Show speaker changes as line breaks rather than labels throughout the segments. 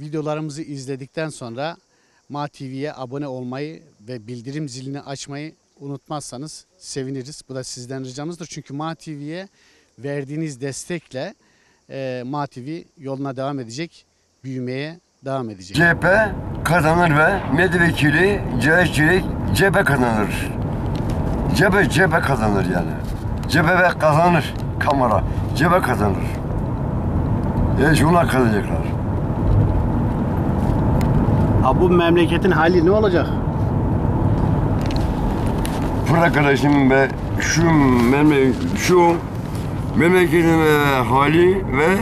Videolarımızı izledikten sonra MATV'ye abone olmayı ve bildirim zilini açmayı unutmazsanız seviniriz. Bu da sizden ricamızdır. Çünkü MATV'ye verdiğiniz destekle MATV yoluna devam edecek, büyümeye devam edecek.
CHP kazanır ve milletvekili, CHP'lik CHP kazanır. CHP kazanır yani. CHP kazanır. Kamera. CHP kazanır. Şunlar kazanacaklar.
Ha, bu memleketin hali ne olacak?
Fırat kardeşim ve şu memleketin hali ve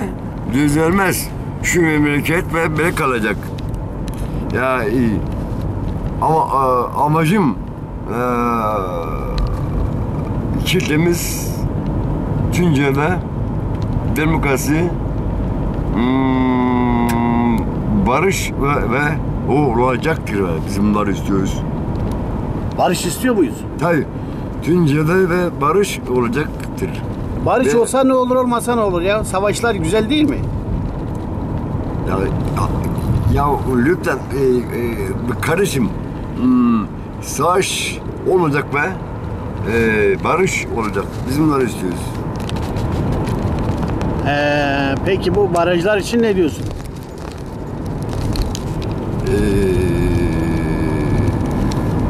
düzelmez. Şu memleket ve böyle kalacak. Ya iyi. Ama amacım kitlemiz Tunceli'de demokrasi, barış ve o olacaktır. Bizim bunları istiyoruz.
Barış istiyor muyuz?
Tabii. Tunceli'de ve barış olacaktır.
Barış
Ve,
olsa ne olur, olmasa ne olur ya? Savaşlar güzel değil mi?
ya lütfen kardeşim, savaş olmayacak ve barış olacak. Biz bunları istiyoruz.
Peki bu barajlar için ne diyorsun?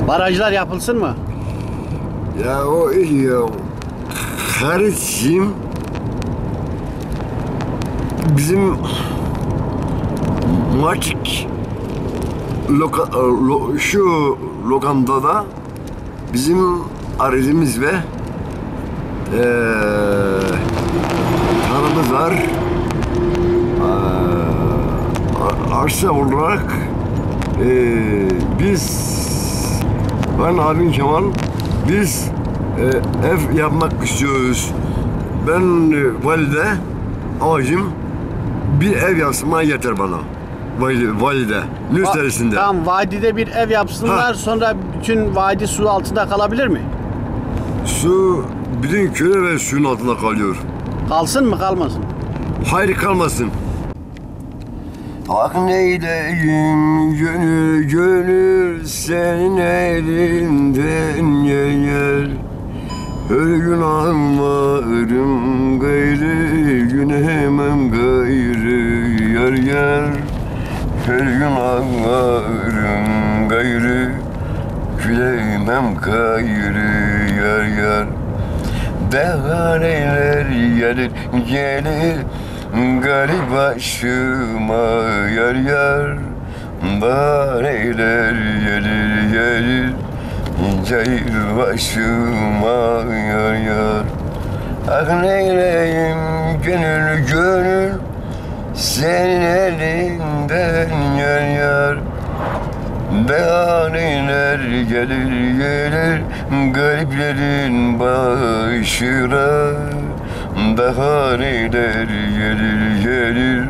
Barajlar yapılsın mı?
Ya o ya kardeşim, bizim Maçik şu lokantada bizim arazimiz ve tarımız var. Arsa olarak ben abim Kemal, biz ev yapmak istiyoruz. Ben valide amacım bir ev yapsınlar yeter bana. Valide. Nüsterisinde.
Tamam, vadide bir ev yapsınlar, sonra bütün vadi su altında kalabilir mi?
Su bütün köy ve suyun altında kalıyor.
Kalsın mı, kalmasın?
Hayır, kalmasın. Ah neyleyim gönül gönül senin elinden yer. Her gün ağlarım gayrı, günemem gayrı yer. Her gün ağlarım gayrı, gülemem gayrı yer. Dehaneler gelir garip başıma yer. Bahaneler gelir cayır başıma yer. Ah neyleyim gönül senin elinden yer. Behaneler gelir gariplerin başına. Behaneler gelir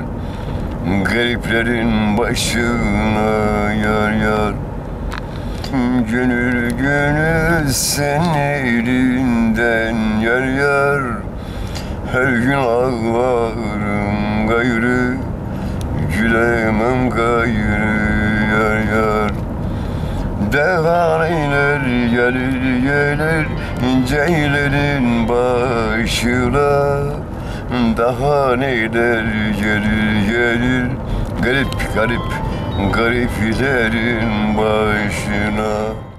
gariplerin başına yer. Gönül senin elinden yer. Her gün ağlarım gayrı, gülemem gayrı yer. Dehaneler gelir ceylerin başına. Dehaneler gelir gariplerin başına.